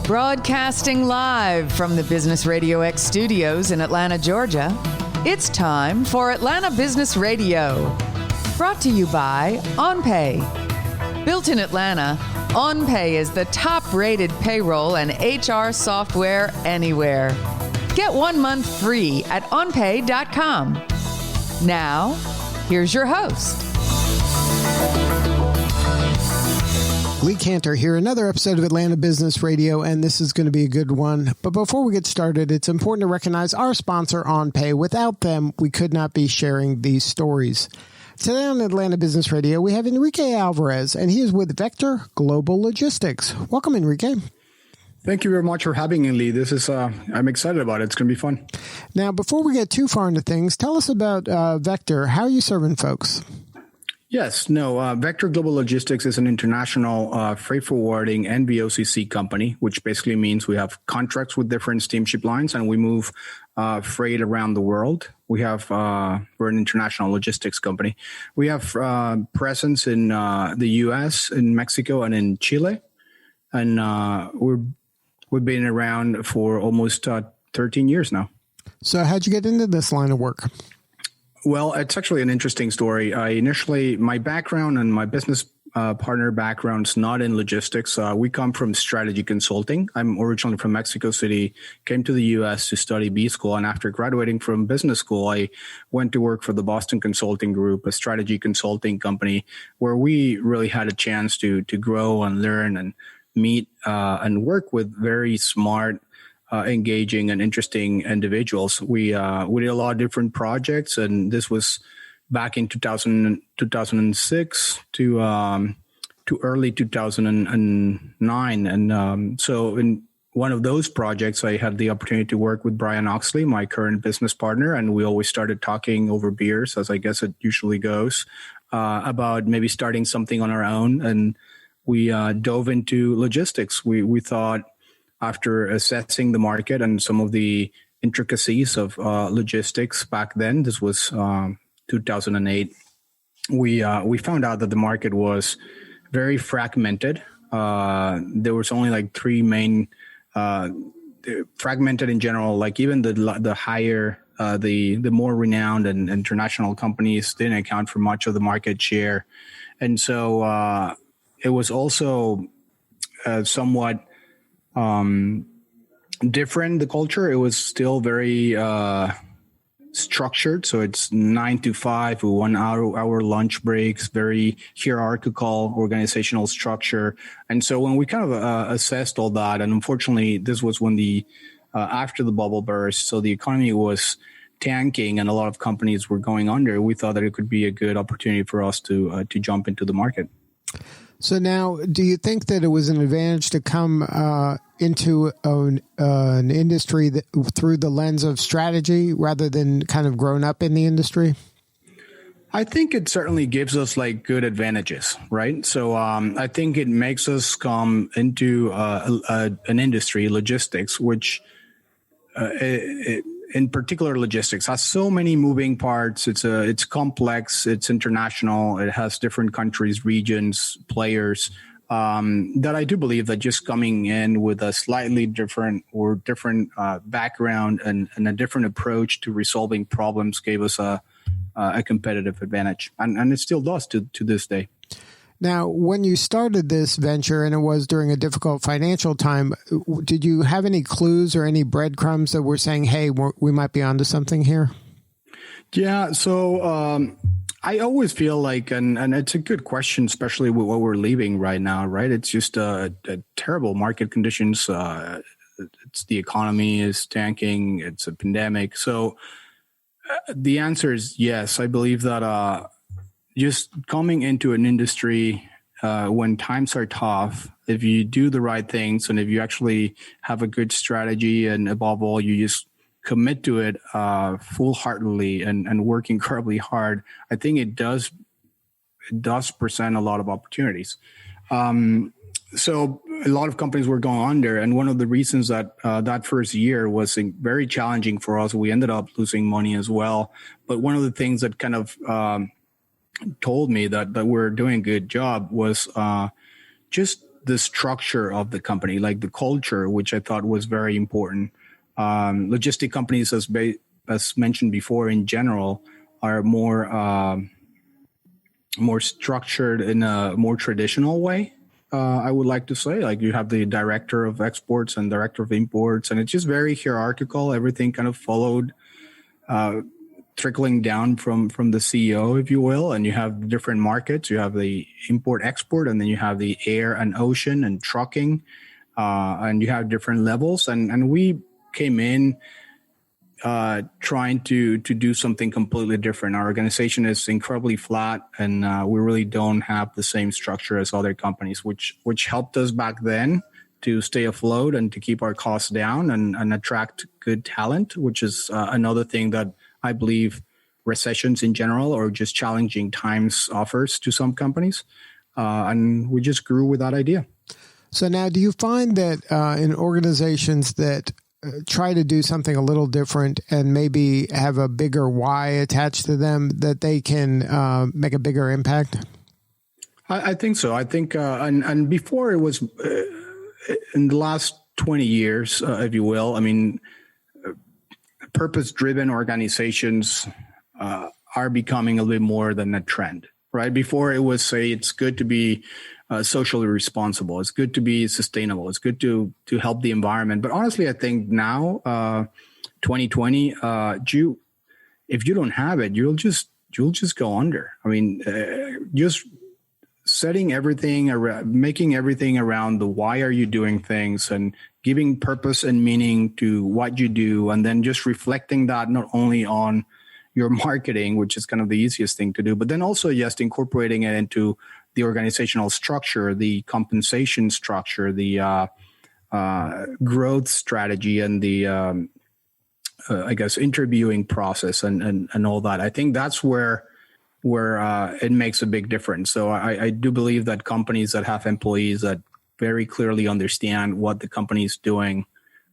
Broadcasting live from the Business RadioX studios in Atlanta, Georgia, it's time for Atlanta Business Radio. Brought to you by OnPay. Built in Atlanta, OnPay is the top-rated payroll and HR software anywhere. Get 1 month free at onpay.com. Now, here's your host. Lee Cantor here, another episode of Atlanta Business Radio, and this is going to be a good one. But before we get started, it's important to recognize our sponsor, OnPay. Without them, we could not be sharing these stories. Today on Atlanta Business Radio, we have Enrique Alvarez, and he is with Vector Global Logistics. Welcome, Enrique. Thank you very much for having me, Lee. This is, I'm excited about it. It's going to be fun. Now, before we get too far into things, tell us about Vector. How are you serving folks? Yes, Vector Global Logistics is an international freight forwarding and VOCC company, which basically means we have contracts with different steamship lines and we move freight around the world. We're an international logistics company. We have presence in the U.S., in Mexico, and in Chile. And we've been around for almost 13 years now. So how'd you get into this line of work? Well, it's actually an interesting story. My background and my business partner background's not in logistics. We come from strategy consulting. I'm originally from Mexico City, came to the U.S. to study B school. And after graduating from business school, I went to work for the Boston Consulting Group, a strategy consulting company, where we really had a chance to grow and learn and meet and work with very smart, engaging and interesting individuals. We did a lot of different projects, and this was back in 2006 to early 2009. And so in one of those projects, I had the opportunity to work with Brian Oxley, my current business partner, and we always started talking over beers, as I guess it usually goes, about maybe starting something on our own. And we dove into logistics. We thought, after assessing the market and some of the intricacies of logistics back then, this was 2008, we found out that the market was very fragmented. There was only like three main, fragmented in general, like even the higher, the more renowned and international companies didn't account for much of the market share. And so it was also somewhat different, the culture. It was still very structured. So it's 9 to 5 with 1 hour lunch breaks, very hierarchical organizational structure. And so when we kind of assessed all that, and unfortunately, this was when after the bubble burst, so the economy was tanking and a lot of companies were going under, we thought that it could be a good opportunity for us to jump into the market. So now, do you think that it was an advantage to come into an industry through the lens of strategy rather than kind of grown up in the industry? I think it certainly gives us like good advantages, right? So I think it makes us come into an industry, logistics, which in particular logistics has so many moving parts. It's complex, it's international, it has different countries, regions, players, that I do believe that just coming in with a slightly different background and a different approach to resolving problems gave us a competitive advantage. And it still does to this day. Now, when you started this venture, and it was during a difficult financial time, did you have any clues or any breadcrumbs that were saying, hey, we might be onto something here? Yeah, so I always feel like, and it's a good question, especially with what we're leaving right now, right? It's just a terrible market conditions. It's the economy is tanking. It's a pandemic. So the answer is yes. I believe that just coming into an industry when times are tough, if you do the right things and if you actually have a good strategy and above all, you just commit to it full-heartedly and work incredibly hard, I think it does present a lot of opportunities. So a lot of companies were going under, and one of the reasons that that first year was very challenging for us, we ended up losing money as well. But one of the things that kind of told me that we're doing a good job was just the structure of the company, like the culture, which I thought was very important. Logistic companies, as mentioned before, in general, are more structured in a more traditional way. I would like to say, like, you have the director of exports and director of imports, and it's just very hierarchical. Everything kind of followed, trickling down from the CEO, if you will. And you have different markets. You have the import export, and then you have the air and ocean and trucking, and you have different levels. And we came in trying to do something completely different. Our organization is incredibly flat, and we really don't have the same structure as other companies, which helped us back then to stay afloat and to keep our costs down and attract good talent, which is another thing that I believe recessions in general or just challenging times offers to some companies. And we just grew with that idea. So now, do you find that in organizations that try to do something a little different and maybe have a bigger why attached to them, that they can make a bigger impact? I think so. I think, and before it was in the last 20 years, if you will, I mean, purpose-driven organizations are becoming a little bit more than a trend, right? Before it was, say, it's good to be socially responsible. It's good to be sustainable. It's good to help the environment. But honestly, I think now, 2020, if you don't have it, you'll just go under. I mean, just setting everything around, making everything around the why are you doing things, and giving purpose and meaning to what you do, and then just reflecting that not only on your marketing, which is kind of the easiest thing to do, but then also just incorporating it into the organizational structure, the compensation structure, the growth strategy, and the I guess interviewing process and all that. I think that's where it makes a big difference. So I do believe that companies that have employees that very clearly understand what the company is doing,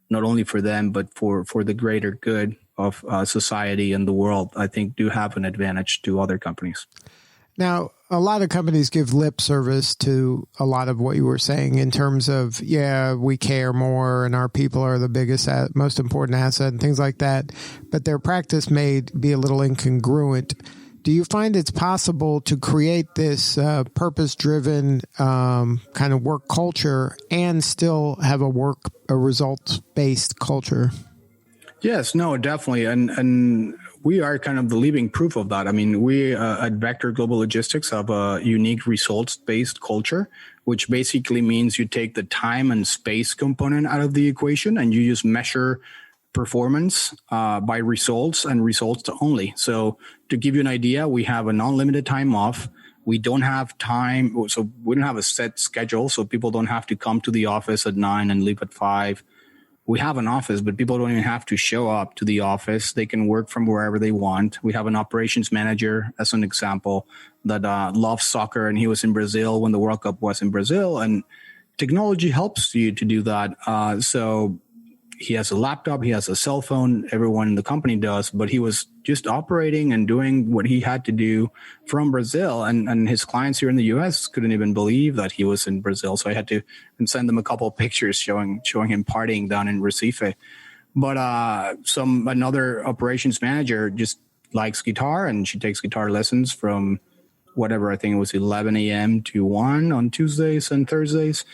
not only for them, but for the greater good of society and the world, I think do have an advantage to other companies. Now, a lot of companies give lip service to a lot of what you were saying in terms of, yeah, we care more and our people are the biggest, most important asset and things like that. But their practice may be a little incongruent. Do you find it's possible to create this purpose-driven kind of work culture and still have a results-based culture? Yes, no, definitely. And we are kind of the living proof of that. I mean, we at Vector Global Logistics have a unique results-based culture, which basically means you take the time and space component out of the equation and you just measure performance by results and results only. So to give you an idea, we have an unlimited time off. We don't have time, so we don't have a set schedule, so people don't have to come to the office at 9 and leave at 5. We have an office, but people don't even have to show up to the office. They can work from wherever they want. We have an operations manager, as an example, that loves soccer, and he was in Brazil when the World Cup was in Brazil. And technology helps you to do that. So he has a laptop, he has a cell phone, everyone in the company does, but he was just operating and doing what he had to do from Brazil. And his clients here in the US couldn't even believe that he was in Brazil. So I had to send them a couple of pictures showing him partying down in Recife. But another operations manager just likes guitar, and she takes guitar lessons from whatever, I think it was 11 a.m. to 1 on Tuesdays and Thursdays.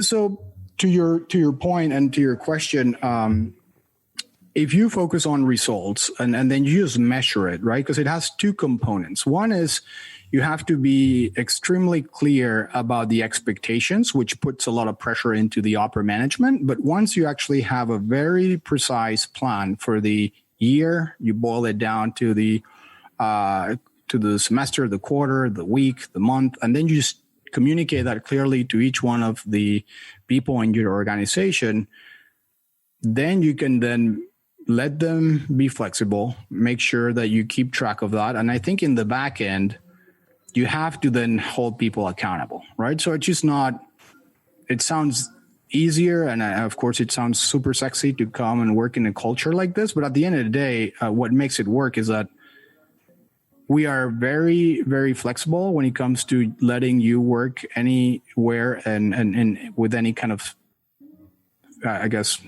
So to your point and to your question, if you focus on results and then you just measure it, right? Because it has two components. One is you have to be extremely clear about the expectations, which puts a lot of pressure into the upper management. But once you actually have a very precise plan for the year, you boil it down to the semester, the quarter, the week, the month, and then you just communicate that clearly to each one of the people in your organization, then you can then let them be flexible, make sure that you keep track of that. And I think in the back end, you have to then hold people accountable, right? So it's just not, it sounds easier. And of course, it sounds super sexy to come and work in a culture like this. But at the end of the day, what makes it work is that we are very, very flexible when it comes to letting you work anywhere and with any kind of, I guess,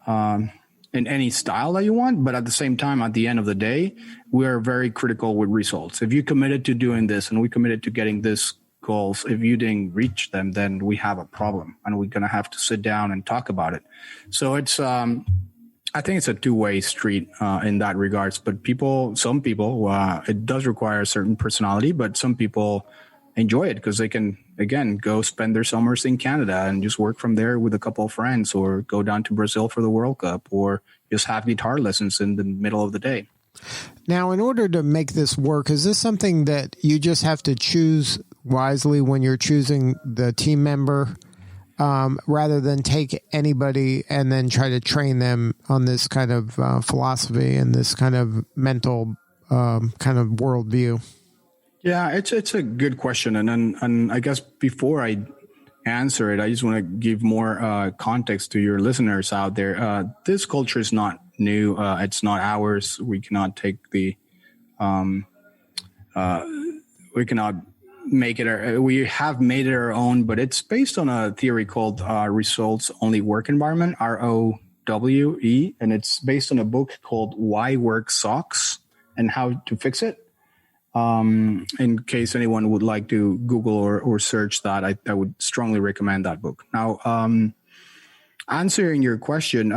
in any style that you want. But at the same time, at the end of the day, we are very critical with results. If you committed to doing this and we committed to getting this goals, if you didn't reach them, then we have a problem and we're going to have to sit down and talk about it. So it's, I think it's a two-way street in that regards, but some people, it does require a certain personality, but some people enjoy it because they can, again, go spend their summers in Canada and just work from there with a couple of friends, or go down to Brazil for the World Cup, or just have guitar lessons in the middle of the day. Now, in order to make this work, is this something that you just have to choose wisely when you're choosing the team member, rather than take anybody and then try to train them on this kind of philosophy and this kind of mental kind of worldview? Yeah, it's a good question, and I guess before I answer it, I just want to give more context to your listeners out there. This culture is not new. It's not ours. We cannot take we cannot make it we have made it our own, but it's based on a theory called results only work environment, ROWE, and it's based on a book called Why Work Sucks and How to Fix It. In case anyone would like to Google or search that, I would strongly recommend that book. Now, answering your question,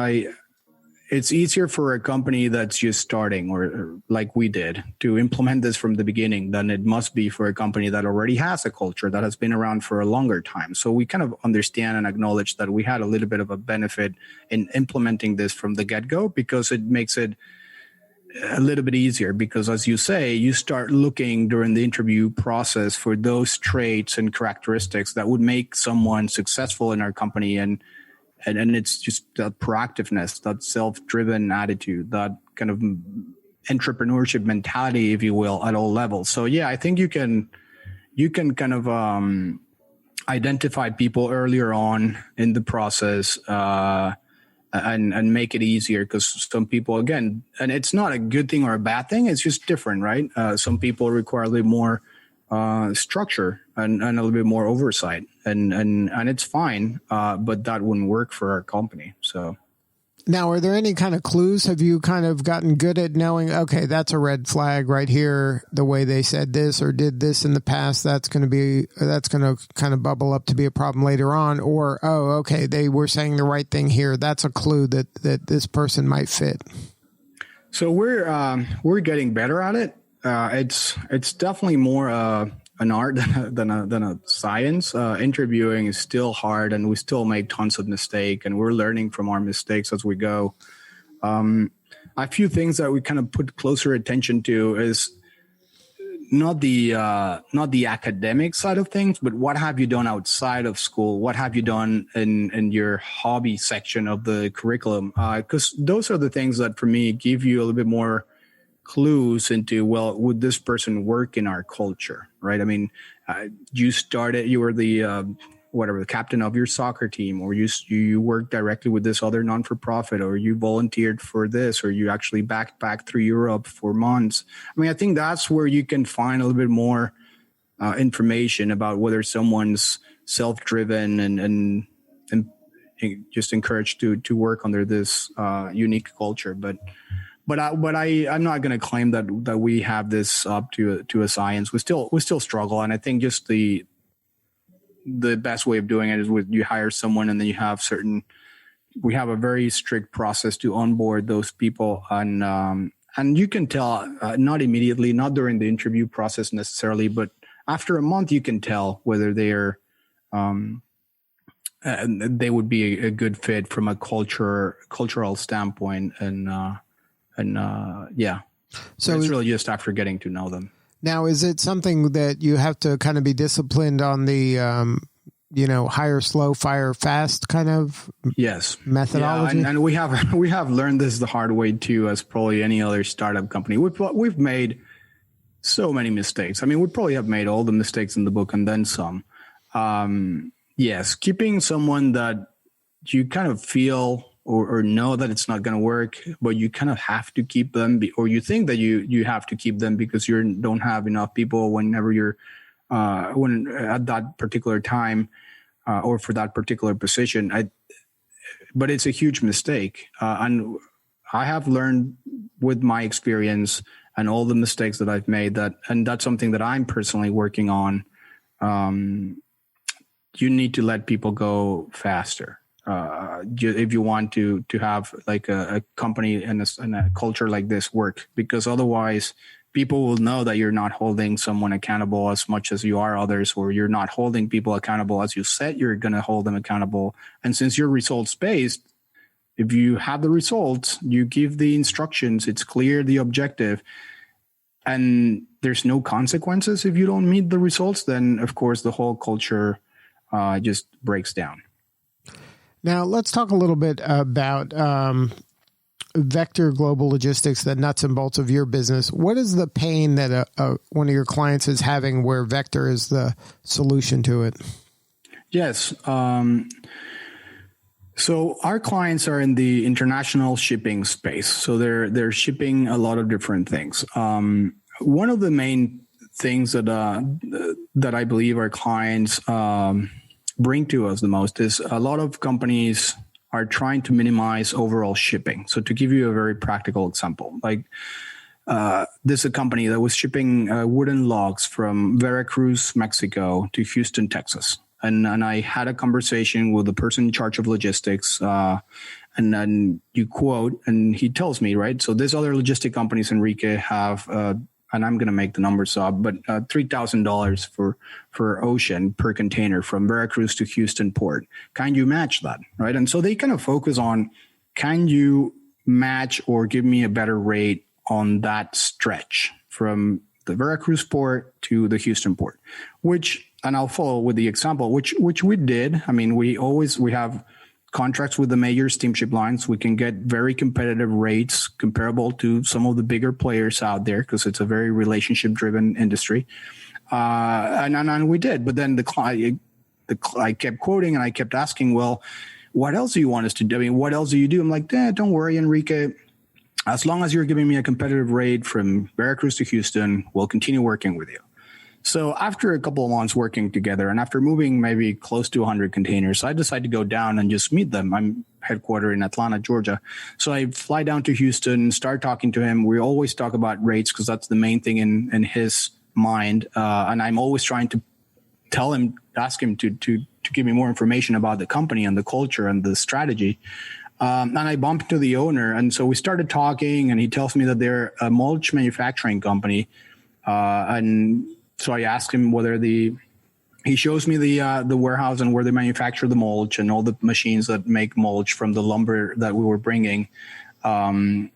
it's easier for a company that's just starting, or like we did, to implement this from the beginning than it must be for a company that already has a culture that has been around for a longer time. So we kind of understand and acknowledge that we had a little bit of a benefit in implementing this from the get-go, because it makes it a little bit easier, because as you say, you start looking during the interview process for those traits and characteristics that would make someone successful in our company. And it's just that proactiveness, that self-driven attitude, that kind of entrepreneurship mentality, if you will, at all levels. So yeah, I think you can kind of identify people earlier on in the process, and make it easier, because some people, again, and it's not a good thing or a bad thing, it's just different, right? Some people require a little more structure and a little bit more oversight, and it's fine, but that wouldn't work for our company. So now, are there any kind of clues? Have you kind of gotten good at knowing, okay, that's a red flag right here, the way they said this or did this in the past, that's going to kind of bubble up to be a problem later on? Or, oh, okay, they were saying the right thing here, that's a clue that this person might fit? So we're getting better at it. It's definitely more an art than a science. Interviewing is still hard, and we still make tons of mistakes, and we're learning from our mistakes as we go. A few things that we kind of put closer attention to is not the academic side of things, but what have you done outside of school? What have you done in your hobby section of the curriculum? Because those are the things that, for me, give you a little bit more clues into, well, would this person work in our culture, right? I mean, you were the the captain of your soccer team, or you worked directly with this other non-for-profit, or you volunteered for this, or you actually backpacked through Europe for months. I mean, I think that's where you can find a little bit more information about whether someone's self-driven and just encouraged to work under this unique culture. But I'm not going to claim that we have this up to a science. We still struggle, and I think just the best way of doing it is you hire someone, and then we have a very strict process to onboard those people, and you can tell, not immediately, not during the interview process necessarily, but after a month you can tell whether they would be a good fit from a cultural standpoint, so it's really just after getting to know them. Now, is it something that you have to kind of be disciplined on the, hire slow, fire fast kind of methodology? Yeah, and we have learned this the hard way too, as probably any other startup company. We've made so many mistakes. I mean, we probably have made all the mistakes in the book and then some. Yes, keeping someone that you kind of feel or know that it's not going to work, but you kind of have to keep them, or you think that you have to keep them because you don't have enough people whenever you're when at that particular time or for that particular position. But it's a huge mistake, and I have learned with my experience and all the mistakes that I've made and that's something that I'm personally working on. You need to let people go faster. If you want to have like a company and a culture like this work, because otherwise people will know that you're not holding someone accountable as much as you are others, or you're not holding people accountable as you said you're going to hold them accountable. And since you're results based, if you have the results, you give the instructions, it's clear, the objective, and there's no consequences if you don't meet the results, then of course the whole culture just breaks down. Now, let's talk a little bit about Vector Global Logistics, the nuts and bolts of your business. What is the pain that one of your clients is having where Vector is the solution to it? Yes. So our clients are in the international shipping space. So they're shipping a lot of different things. One of the main things that I believe our clients bring to us the most is a lot of companies are trying to minimize overall shipping. So to give you a very practical example, like this is a company that was shipping wooden logs from Veracruz, Mexico to Houston, Texas. And I had a conversation with the person in charge of logistics, and then you quote, and he tells me, right, so these other logistic companies, Enrique, have, and I'm going to make the numbers up, but $3,000 for ocean per container from Veracruz to Houston port. Can you match that, right? And so they kind of focus on, can you match or give me a better rate on that stretch from the Veracruz port to the Houston port, and I'll follow with the example, which we did. I mean, we have contracts with the major steamship lines. We can get very competitive rates comparable to some of the bigger players out there because it's a very relationship driven industry. And we did, but then I kept quoting and I kept asking, well, what else do you want us to do? I mean, what else do you do? I'm like, don't worry, Enrique. As long as you're giving me a competitive rate from Veracruz to Houston, we'll continue working with you. So after a couple of months working together and after moving maybe close to 100 containers, I decided to go down and just meet them. I'm headquartered in Atlanta, Georgia. So I fly down to Houston, start talking to him. We always talk about rates because that's the main thing in his mind. And I'm always trying to ask him to give me more information about the company and the culture and the strategy. And I bumped into the owner. And so we started talking and he tells me that they're a mulch manufacturing company. And so I asked him he shows me the warehouse and where they manufacture the mulch and all the machines that make mulch from the lumber that we were bringing. And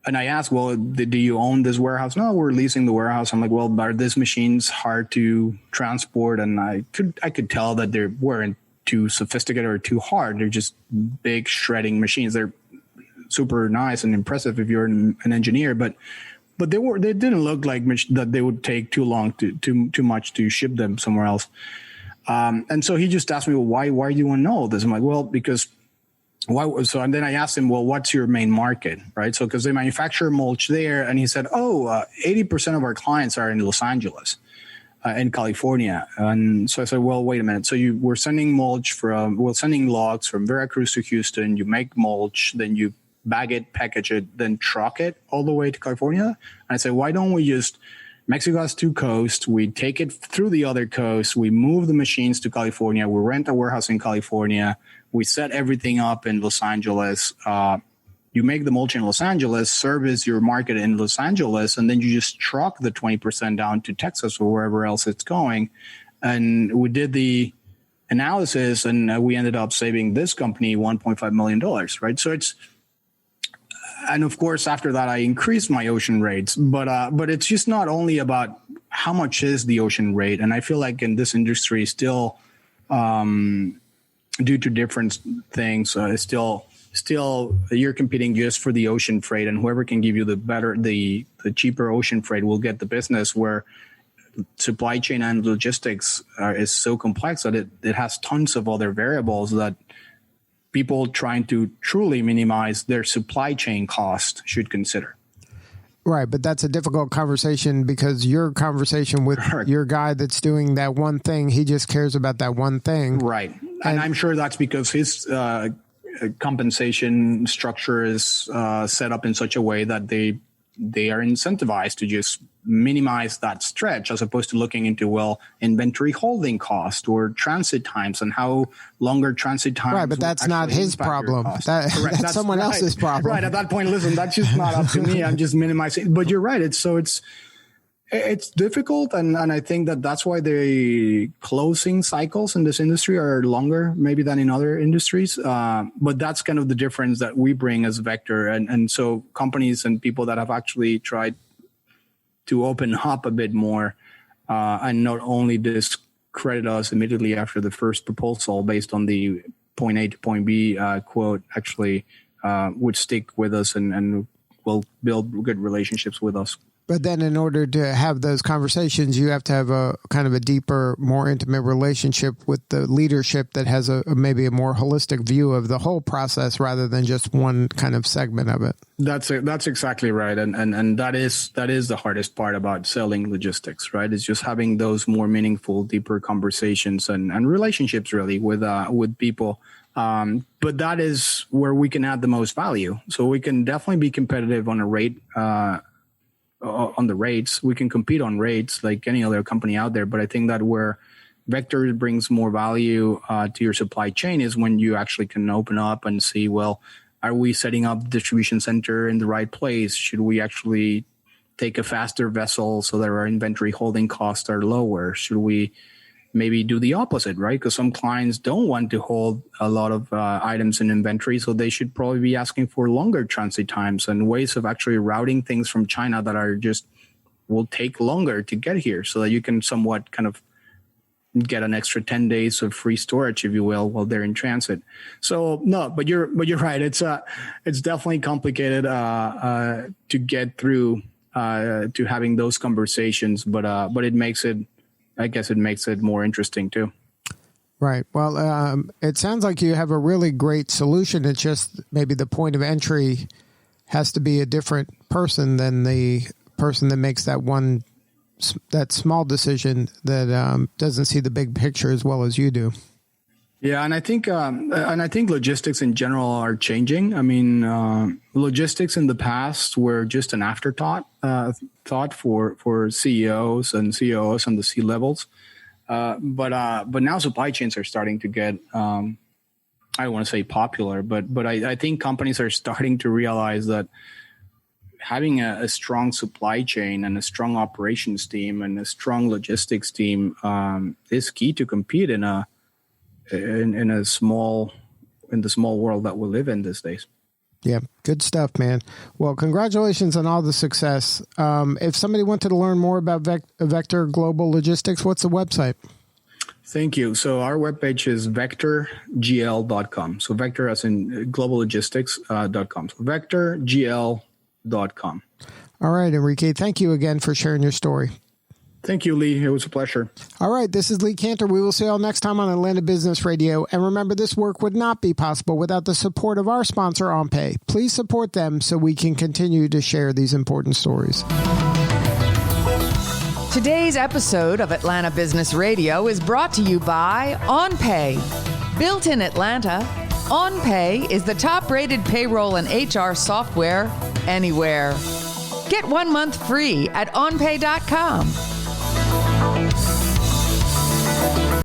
I asked, well, do you own this warehouse? No, we're leasing the warehouse. I'm like, well, are these machines hard to transport? And I could tell that they weren't too sophisticated or too hard. They're just big shredding machines. They're super nice and impressive if you're an engineer, but they didn't look like that they would take too long too much to ship them somewhere else. And so he just asked me, well, why do you want to know all this? I'm like, well, because why? So, and then I asked him, well, what's your main market? Right. So, cause they manufacture mulch there. And he said, 80% of our clients are in Los Angeles, in California. And so I said, well, wait a minute. So we're sending sending logs from Veracruz to Houston. You make mulch, then you bag it, package it, then truck it all the way to California. And I said, why don't we Mexico has two coasts. We take it through the other coast. We move the machines to California. We rent a warehouse in California. We set everything up in Los Angeles. You make the mulch in Los Angeles, service your market in Los Angeles, and then you just truck the 20% down to Texas or wherever else it's going. And we did the analysis, and we ended up saving this company $1.5 million, right? So and of course, after that, I increased my ocean rates. But it's just not only about how much is the ocean rate. And I feel like in this industry, still, due to different things, still you're competing just for the ocean freight, and whoever can give you the cheaper ocean freight will get the business, where supply chain and logistics is so complex that it has tons of other variables that people trying to truly minimize their supply chain cost should consider. Right, but that's a difficult conversation because your conversation with your guy that's doing that one thing, he just cares about that one thing. Right, and I'm sure that's because his compensation structure is set up in such a way that they are incentivized to just minimize that stretch, as opposed to looking into, well, inventory holding cost or transit times and how longer transit times. Right, but that's not his problem. That's someone else's problem. Right, at that point, listen, that's just not up to me. I'm just minimizing. But you're right. It's difficult, and I think that's why the closing cycles in this industry are longer maybe than in other industries. But that's kind of the difference that we bring as Vector. And so companies and people that have actually tried to open up a bit more and not only discredit us immediately after the first proposal based on the point A to point B quote, actually would stick with us and will build good relationships with us. But then in order to have those conversations, you have to have a kind of a deeper, more intimate relationship with the leadership that has maybe a more holistic view of the whole process rather than just one kind of segment of it. That's exactly right. And that is the hardest part about selling logistics, right? It's just having those more meaningful, deeper conversations and relationships really with people. But that is where we can add the most value. So we can definitely be competitive on a rate, on the rates. We can compete on rates like any other company out there. But I think that where Vector brings more value to your supply chain is when you actually can open up and see, well, are we setting up the distribution center in the right place? Should we actually take a faster vessel so that our inventory holding costs are lower? Should we maybe do the opposite, right? Because some clients don't want to hold a lot of items in inventory, so they should probably be asking for longer transit times and ways of actually routing things from China that are just will take longer to get here, so that you can somewhat kind of get an extra 10 days of free storage, if you will, while they're in transit. So no, but you're right. It's definitely complicated to get through to having those conversations, but it makes it. I guess it makes it more interesting too. Right. Well, it sounds like you have a really great solution. It's just maybe the point of entry has to be a different person than the person that makes that small decision that doesn't see the big picture as well as you do. Yeah, and I think logistics in general are changing. I mean, logistics in the past were just an afterthought thought for CEOs and COOs on the C levels, but now supply chains are starting to get I don't want to say popular, but I think companies are starting to realize that having a strong supply chain and a strong operations team and a strong logistics team is key to compete in the small world that we live in these days. Yeah, good stuff, man. Well, congratulations on all the success. If somebody wanted to learn more about Vector Global Logistics, what's the website? Thank you. So our webpage is vectorgl.com. So Vector as in globallogistics.com. So vectorgl.com. All right, Enrique. Thank you again for sharing your story. Thank you, Lee. It was a pleasure. All right. This is Lee Cantor. We will see you all next time on Atlanta Business Radio. And remember, this work would not be possible without the support of our sponsor, OnPay. Please support them so we can continue to share these important stories. Today's episode of Atlanta Business Radio is brought to you by OnPay. Built in Atlanta, OnPay is the top-rated payroll and HR software anywhere. Get 1 month free at onpay.com.